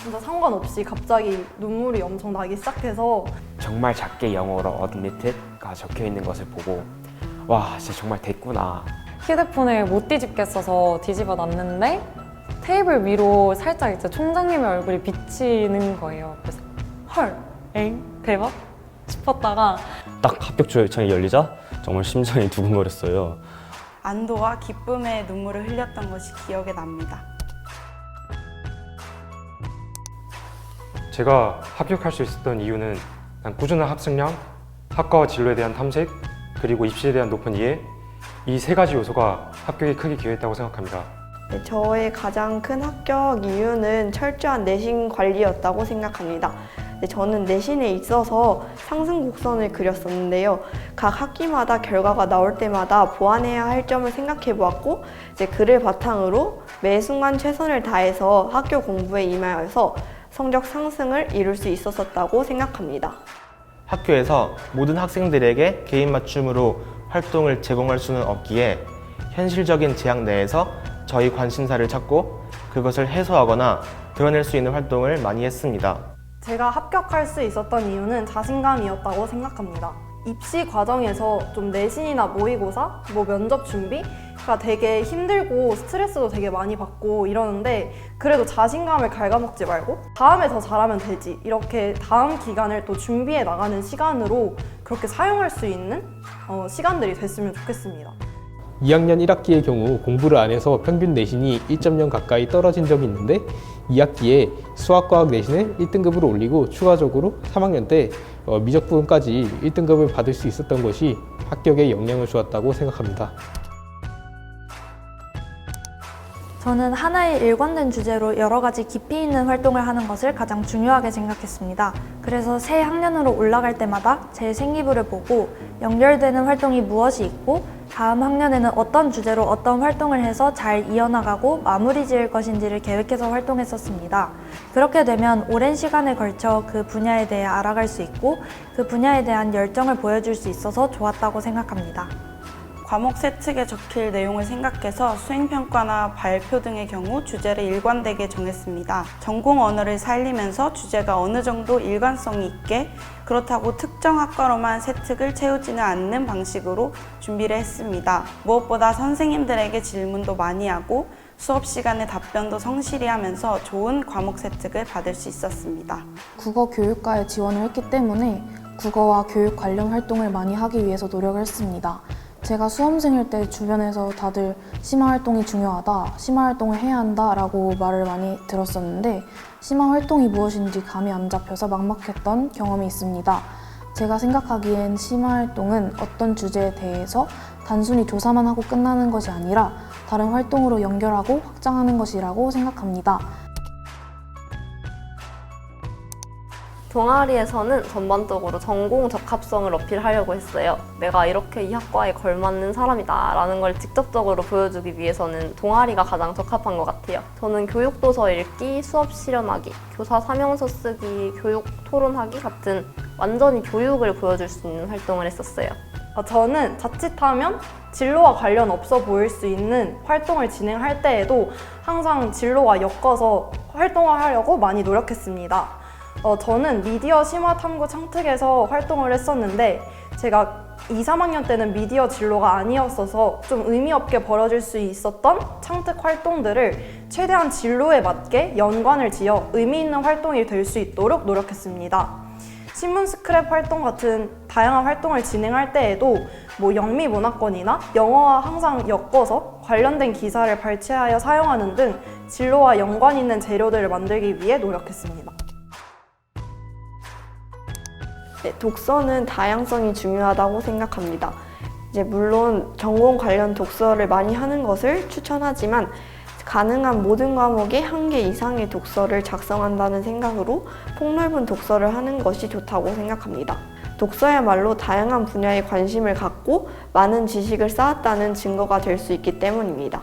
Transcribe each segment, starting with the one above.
진짜 상관없이 갑자기 눈물이 엄청 나기 시작해서 정말 작게 영어로 admitted가 적혀있는 것을 보고 와 진짜 정말 됐구나. 휴대폰을 못 뒤집겠어서 뒤집어 놨는데 테이블 위로 살짝 이제 총장님의 얼굴이 비치는 거예요. 그래서 헐, 엥, 대박 싶었다가 딱 합격 절차이 열리자 정말 심장이 두근거렸어요. 안도와 기쁨의 눈물을 흘렸던 것이 기억에 납니다. 제가 합격할 수 있었던 이유는 꾸준한 학습량, 학과와 진로에 대한 탐색, 그리고 입시에 대한 높은 이해, 이 세 가지 요소가 합격에 크게 기여했다고 생각합니다. 네, 저의 가장 큰 합격 이유는 철저한 내신 관리였다고 생각합니다. 네, 저는 내신에 있어서 상승 곡선을 그렸었는데요. 각 학기마다 결과가 나올 때마다 보완해야 할 점을 생각해 보았고, 이제 그를 바탕으로 매 순간 최선을 다해서 학교 공부에 임하여서 성적 상승을 이룰 수 있었다고 생각합니다. 학교에서 모든 학생들에게 개인 맞춤으로 활동을 제공할 수는 없기에 현실적인 제약 내에서 저희 관심사를 찾고 그것을 해소하거나 드러낼 수 있는 활동을 많이 했습니다. 제가 합격할 수 있었던 이유는 자신감이었다고 생각합니다. 입시 과정에서 좀 내신이나 모의고사, 면접 준비가 되게 힘들고 스트레스도 되게 많이 받고 이러는데 그래도 자신감을 갉아먹지 말고 다음에 더 잘하면 되지 이렇게 다음 기간을 또 준비해 나가는 시간으로 그렇게 사용할 수 있는 시간들이 됐으면 좋겠습니다. 2학년 1학기의 경우 공부를 안 해서 평균 내신이 1.0 가까이 떨어진 적이 있는데 2학기에 수학과학 내신을 1등급으로 올리고 추가적으로 3학년 때 미적 부분까지 1등급을 받을 수 있었던 것이 합격에 영향을 주었다고 생각합니다. 저는 하나의 일관된 주제로 여러 가지 깊이 있는 활동을 하는 것을 가장 중요하게 생각했습니다. 그래서 새 학년으로 올라갈 때마다 제 생기부를 보고 연결되는 활동이 무엇이 있고 다음 학년에는 어떤 주제로 어떤 활동을 해서 잘 이어나가고 마무리 지을 것인지를 계획해서 활동했었습니다. 그렇게 되면 오랜 시간에 걸쳐 그 분야에 대해 알아갈 수 있고 그 분야에 대한 열정을 보여줄 수 있어서 좋았다고 생각합니다. 과목 세특에 적힐 내용을 생각해서 수행평가나 발표 등의 경우 주제를 일관되게 정했습니다. 전공 언어를 살리면서 주제가 어느 정도 일관성이 있게 그렇다고 특정 학과로만 세특을 채우지는 않는 방식으로 준비를 했습니다. 무엇보다 선생님들에게 질문도 많이 하고 수업 시간에 답변도 성실히 하면서 좋은 과목 세특을 받을 수 있었습니다. 국어 교육과에 지원을 했기 때문에 국어와 교육 관련 활동을 많이 하기 위해서 노력을 했습니다. 제가 수험생일 때 주변에서 다들 심화활동이 중요하다, 심화활동을 해야 한다 라고 말을 많이 들었었는데 심화활동이 무엇인지 감이 안 잡혀서 막막했던 경험이 있습니다. 제가 생각하기엔 심화활동은 어떤 주제에 대해서 단순히 조사만 하고 끝나는 것이 아니라 다른 활동으로 연결하고 확장하는 것이라고 생각합니다. 동아리에서는 전반적으로 전공 적합성을 어필하려고 했어요. 내가 이렇게 이 학과에 걸맞는 사람이다 라는 걸 직접적으로 보여주기 위해서는 동아리가 가장 적합한 것 같아요. 저는 교육도서 읽기, 수업 실현하기, 교사 사명서 쓰기, 교육 토론하기 같은 완전히 교육을 보여줄 수 있는 활동을 했었어요. 저는 자칫하면 진로와 관련 없어 보일 수 있는 활동을 진행할 때에도 항상 진로와 엮어서 활동을 하려고 많이 노력했습니다. 저는 미디어 심화 탐구 창특에서 활동을 했었는데 제가 2, 3학년 때는 미디어 진로가 아니었어서 좀 의미 없게 벌어질 수 있었던 창특 활동들을 최대한 진로에 맞게 연관을 지어 의미 있는 활동이 될 수 있도록 노력했습니다. 신문 스크랩 활동 같은 다양한 활동을 진행할 때에도 영미문화권이나 영어와 항상 엮어서 관련된 기사를 발췌하여 사용하는 등 진로와 연관 있는 재료들을 만들기 위해 노력했습니다. 네, 독서는 다양성이 중요하다고 생각합니다. 물론 전공 관련 독서를 많이 하는 것을 추천하지만 가능한 모든 과목에 1개 이상의 독서를 작성한다는 생각으로 폭넓은 독서를 하는 것이 좋다고 생각합니다. 독서야말로 다양한 분야에 관심을 갖고 많은 지식을 쌓았다는 증거가 될 수 있기 때문입니다.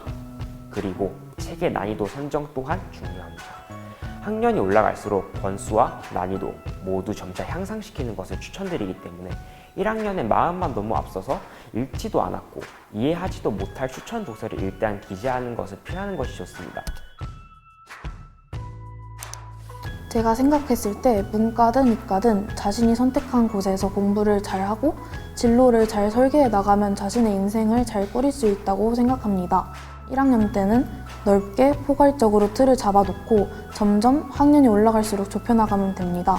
그리고 책의 난이도 선정 또한 중요합니다. 학년이 올라갈수록 권수와 난이도 모두 점차 향상시키는 것을 추천드리기 때문에 1학년의 마음만 너무 앞서서 읽지도 않았고 이해하지도 못할 추천 도서를 일단 기재하는 것을 피하는 것이 좋습니다. 제가 생각했을 때 문과든 이과든 자신이 선택한 곳에서 공부를 잘하고 진로를 잘 설계해 나가면 자신의 인생을 잘 꾸릴 수 있다고 생각합니다. 1학년 때는 넓게 포괄적으로 틀을 잡아놓고 점점 학년이 올라갈수록 좁혀나가면 됩니다.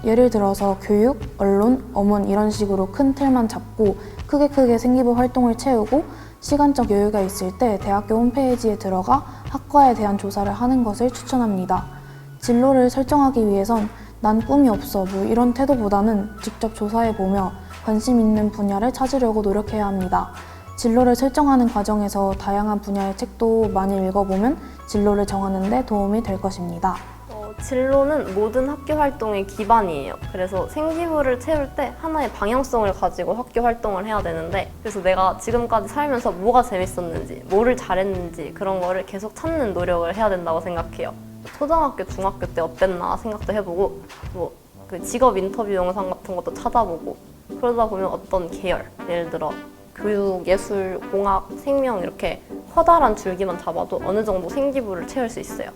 예를 들어서 교육, 언론, 어문 이런 식으로 큰 틀만 잡고 크게 생기부 활동을 채우고 시간적 여유가 있을 때 대학교 홈페이지에 들어가 학과에 대한 조사를 하는 것을 추천합니다. 진로를 설정하기 위해선 난 꿈이 없어 뭐 이런 태도보다는 직접 조사해보며 관심 있는 분야를 찾으려고 노력해야 합니다. 진로를 설정하는 과정에서 다양한 분야의 책도 많이 읽어보면 진로를 정하는 데 도움이 될 것입니다. 진로는 모든 학교 활동의 기반이에요. 그래서 생기부를 채울 때 하나의 방향성을 가지고 학교 활동을 해야 되는데, 그래서 내가 지금까지 살면서 뭐가 재밌었는지, 뭐를 잘했는지 그런 거를 계속 찾는 노력을 해야 된다고 생각해요. 초등학교, 중학교 때 어땠나 생각도 해보고, 그 직업 인터뷰 영상 같은 것도 찾아보고, 그러다 보면 어떤 계열, 예를 들어 교육, 예술, 공학, 생명 이렇게 커다란 줄기만 잡아도 어느 정도 생기부를 채울 수 있어요.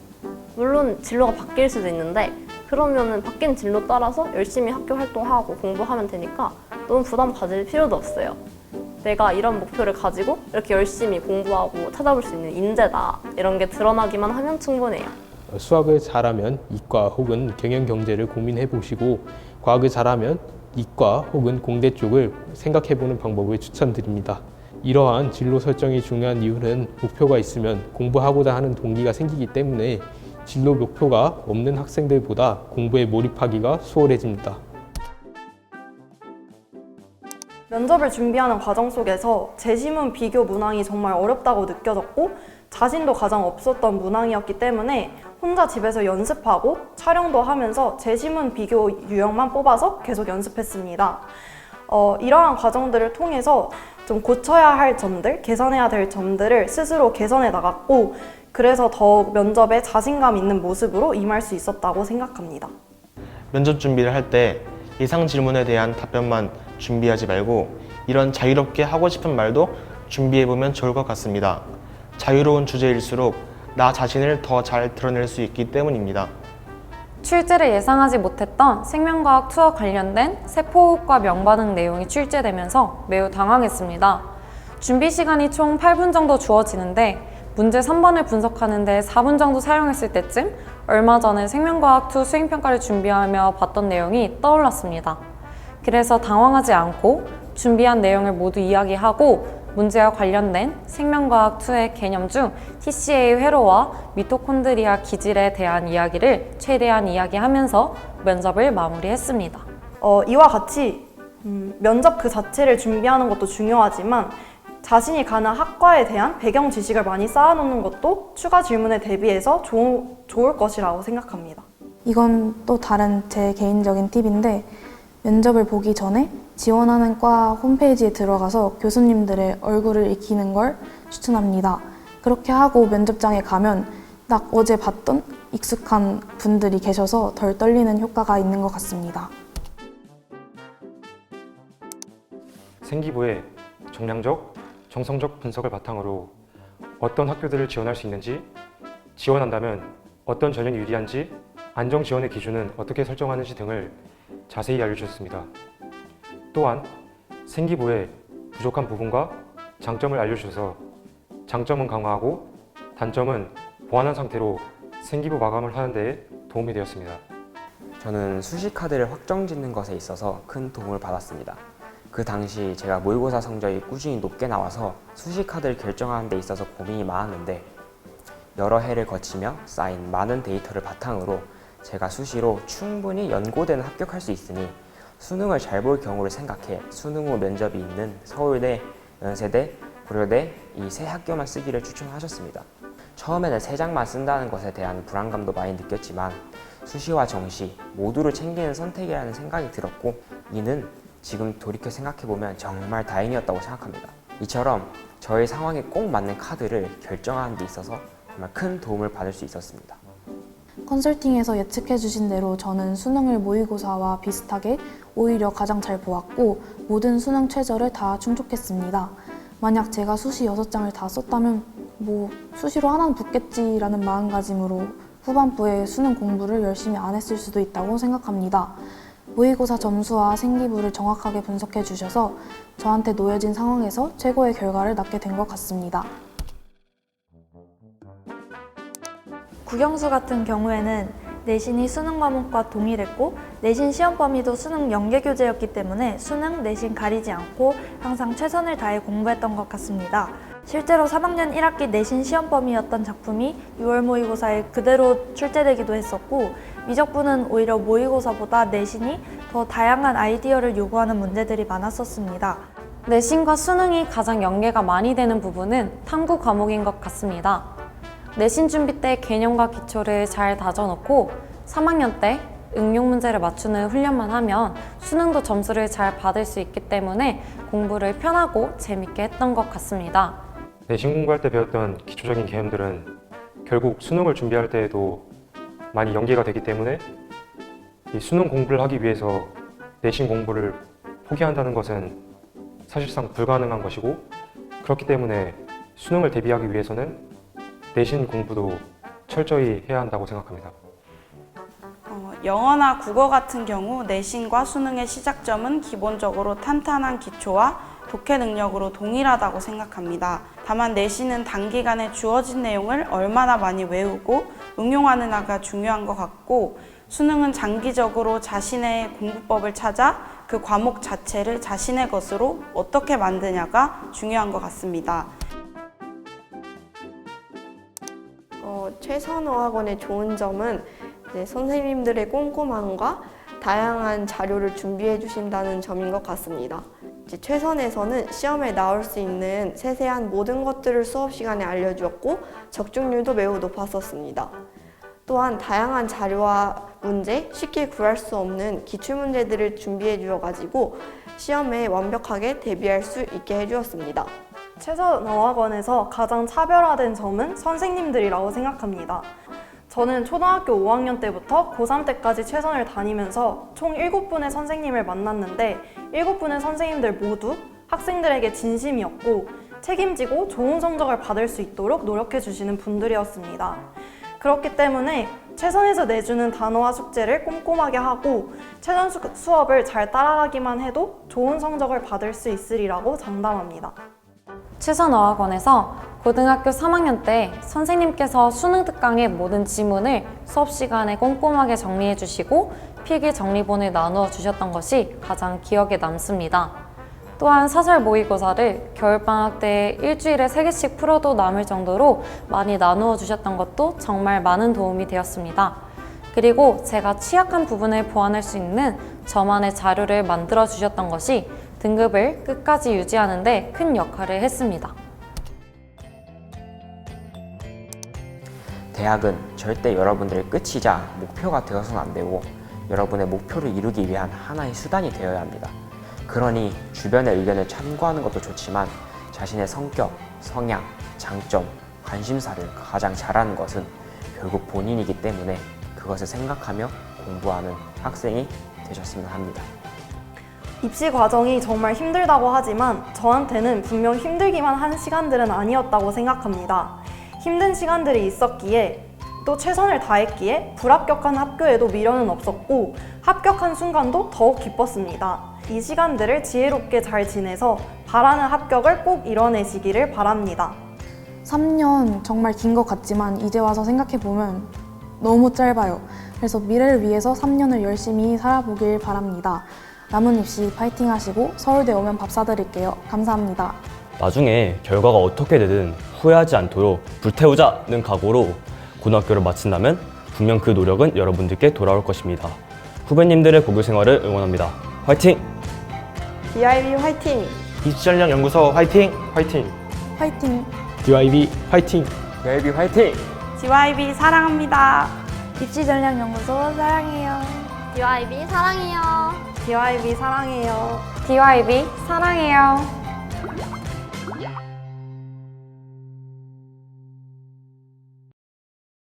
물론 진로가 바뀔 수도 있는데 그러면은 바뀐 진로 따라서 열심히 학교 활동하고 공부하면 되니까 너무 부담 가질 필요도 없어요. 내가 이런 목표를 가지고 이렇게 열심히 공부하고 찾아볼 수 있는 인재다, 이런 게 드러나기만 하면 충분해요. 수학을 잘하면 이과 혹은 경영경제를 고민해 보시고 과학을 잘하면 이과 혹은 공대 쪽을 생각해 보는 방법을 추천드립니다. 이러한 진로 설정이 중요한 이유는 목표가 있으면 공부하고자 하는 동기가 생기기 때문에 진로 목표가 없는 학생들보다 공부에 몰입하기가 수월해집니다. 면접을 준비하는 과정 속에서 제시문 비교 문항이 정말 어렵다고 느껴졌고 자신도 가장 없었던 문항이었기 때문에 혼자 집에서 연습하고 촬영도 하면서 제시문 비교 유형만 뽑아서 계속 연습했습니다. 이러한 과정들을 통해서 좀 고쳐야 할 점들, 개선해야 될 점들을 스스로 개선해 나갔고, 그래서 더욱 면접에 자신감 있는 모습으로 임할 수 있었다고 생각합니다. 면접 준비를 할 때 예상 질문에 대한 답변만 준비하지 말고 이런 자유롭게 하고 싶은 말도 준비해보면 좋을 것 같습니다. 자유로운 주제일수록 나 자신을 더 잘 드러낼 수 있기 때문입니다. 출제를 예상하지 못했던 생명과학 투어 관련된 세포호흡과 명반응 내용이 출제되면서 매우 당황했습니다. 준비 시간이 총 8분 정도 주어지는데 문제 3번을 분석하는 데 4분 정도 사용했을 때쯤 얼마 전에 생명과학 2 수행평가를 준비하며 봤던 내용이 떠올랐습니다. 그래서 당황하지 않고 준비한 내용을 모두 이야기하고 문제와 관련된 생명과학 2의 개념 중 TCA 회로와 미토콘드리아 기질에 대한 이야기를 최대한 이야기하면서 면접을 마무리했습니다. 이와 같이 면접 그 자체를 준비하는 것도 중요하지만 자신이 가는 학과에 대한 배경 지식을 많이 쌓아놓는 것도 추가 질문에 대비해서 좋을 것이라고 생각합니다. 이건 또 다른 제 개인적인 팁인데 면접을 보기 전에 지원하는 과 홈페이지에 들어가서 교수님들의 얼굴을 익히는 걸 추천합니다. 그렇게 하고 면접장에 가면 딱 어제 봤던 익숙한 분들이 계셔서 덜 떨리는 효과가 있는 것 같습니다. 생기부에 정량적, 정성적 분석을 바탕으로 어떤 학교들을 지원할 수 있는지, 지원한다면 어떤 전형이 유리한지, 안정 지원의 기준은 어떻게 설정하는지 등을 자세히 알려주셨습니다. 또한 생기부의 부족한 부분과 장점을 알려주셔서 장점은 강화하고 단점은 보완한 상태로 생기부 마감을 하는 데 도움이 되었습니다. 저는 수시 카드를 확정짓는 것에 있어서 큰 도움을 받았습니다. 그 당시 제가 모의고사 성적이 꾸준히 높게 나와서 수시 카드를 결정하는 데 있어서 고민이 많았는데 여러 해를 거치며 쌓인 많은 데이터를 바탕으로 제가 수시로 충분히 연고대는 합격할 수 있으니 수능을 잘 볼 경우를 생각해 수능 후 면접이 있는 서울대, 연세대, 고려대 이 세 학교만 쓰기를 추천하셨습니다. 처음에는 3장만 쓴다는 것에 대한 불안감도 많이 느꼈지만 수시와 정시 모두를 챙기는 선택이라는 생각이 들었고 이는 지금 돌이켜 생각해보면 정말 다행이었다고 생각합니다. 이처럼 저의 상황에 꼭 맞는 카드를 결정하는 데 있어서 정말 큰 도움을 받을 수 있었습니다. 컨설팅에서 예측해 주신 대로 저는 수능을 모의고사와 비슷하게 오히려 가장 잘 보았고 모든 수능 최저를 다 충족했습니다. 만약 제가 수시 6장을 다 썼다면 뭐 수시로 하나는 붙겠지라는 마음가짐으로 후반부에 수능 공부를 열심히 안 했을 수도 있다고 생각합니다. 모의고사 점수와 생기부를 정확하게 분석해 주셔서 저한테 놓여진 상황에서 최고의 결과를 낳게 된 것 같습니다. 국영수 같은 경우에는 내신이 수능 과목과 동일했고 내신 시험 범위도 수능 연계 교재였기 때문에 수능, 내신 가리지 않고 항상 최선을 다해 공부했던 것 같습니다. 실제로 3학년 1학기 내신 시험 범위였던 작품이 6월 모의고사에 그대로 출제되기도 했었고 미적분은 오히려 모의고사보다 내신이 더 다양한 아이디어를 요구하는 문제들이 많았었습니다. 내신과 수능이 가장 연계가 많이 되는 부분은 탐구 과목인 것 같습니다. 내신 준비 때 개념과 기초를 잘 다져놓고 3학년 때 응용 문제를 맞추는 훈련만 하면 수능도 점수를 잘 받을 수 있기 때문에 공부를 편하고 재밌게 했던 것 같습니다. 내신 공부할 때 배웠던 기초적인 개념들은 결국 수능을 준비할 때에도 많이 연계가 되기 때문에 이 수능 공부를 하기 위해서 내신 공부를 포기한다는 것은 사실상 불가능한 것이고 그렇기 때문에 수능을 대비하기 위해서는 내신 공부도 철저히 해야 한다고 생각합니다. 영어나 국어 같은 경우 내신과 수능의 시작점은 기본적으로 탄탄한 기초와 독해 능력으로 동일하다고 생각합니다. 다만 내신은 단기간에 주어진 내용을 얼마나 많이 외우고 응용하느냐가 중요한 것 같고 수능은 장기적으로 자신의 공부법을 찾아 그 과목 자체를 자신의 것으로 어떻게 만드냐가 중요한 것 같습니다. 최선어학원의 좋은 점은 선생님들의 꼼꼼함과 다양한 자료를 준비해 주신다는 점인 것 같습니다. 최선에서는 시험에 나올 수 있는 세세한 모든 것들을 수업 시간에 알려주었고 적중률도 매우 높았었습니다. 또한 다양한 자료와 문제, 쉽게 구할 수 없는 기출문제들을 준비해 주어가지고 시험에 완벽하게 대비할 수 있게 해주었습니다. 최선어학원에서 가장 차별화된 점은 선생님들이라고 생각합니다. 저는 초등학교 5학년 때부터 고3 때까지 최선을 다니면서 총 7분의 선생님을 만났는데 7분의 선생님들 모두 학생들에게 진심이었고 책임지고 좋은 성적을 받을 수 있도록 노력해 주시는 분들이었습니다. 그렇기 때문에 최선에서 내주는 단어와 숙제를 꼼꼼하게 하고 최선 수업을 잘 따라가기만 해도 좋은 성적을 받을 수 있으리라고 장담합니다. 최선어학원에서 고등학교 3학년 때 선생님께서 수능 특강의 모든 지문을 수업 시간에 꼼꼼하게 정리해 주시고 필기 정리본을 나누어 주셨던 것이 가장 기억에 남습니다. 또한 사설 모의고사를 겨울방학 때 일주일에 3개씩 풀어도 남을 정도로 많이 나누어 주셨던 것도 정말 많은 도움이 되었습니다. 그리고 제가 취약한 부분을 보완할 수 있는 저만의 자료를 만들어 주셨던 것이 등급을 끝까지 유지하는 데 큰 역할을 했습니다. 대학은 절대 여러분들의 끝이자 목표가 되어서는 안 되고 여러분의 목표를 이루기 위한 하나의 수단이 되어야 합니다. 그러니 주변의 의견을 참고하는 것도 좋지만 자신의 성격, 성향, 장점, 관심사를 가장 잘하는 것은 결국 본인이기 때문에 그것을 생각하며 공부하는 학생이 되셨으면 합니다. 입시 과정이 정말 힘들다고 하지만 저한테는 분명 힘들기만 한 시간들은 아니었다고 생각합니다. 힘든 시간들이 있었기에 또 최선을 다했기에 불합격한 학교에도 미련은 없었고 합격한 순간도 더욱 기뻤습니다. 이 시간들을 지혜롭게 잘 지내서 바라는 합격을 꼭 이뤄내시기를 바랍니다. 3년 정말 긴 것 같지만 이제 와서 생각해보면 너무 짧아요. 그래서 미래를 위해서 3년을 열심히 살아보길 바랍니다. 남은 입시 파이팅 하시고 서울대 오면 밥 사드릴게요. 감사합니다. 나중에 결과가 어떻게 되든 후회하지 않도록 불태우자는 각오로 고등학교를 마친다면 분명 그 노력은 여러분들께 돌아올 것입니다. 후배님들의 고교 생활을 응원합니다. 화이팅! DIB 화이팅! 입시전략연구소 화이팅! 화이팅! 화이팅! DYB 화이팅! DIB 화이팅! DYB 사랑합니다. 입시전략연구소 사랑해요. DYB 사랑해요. DYB 사랑해요. DYB 사랑해요.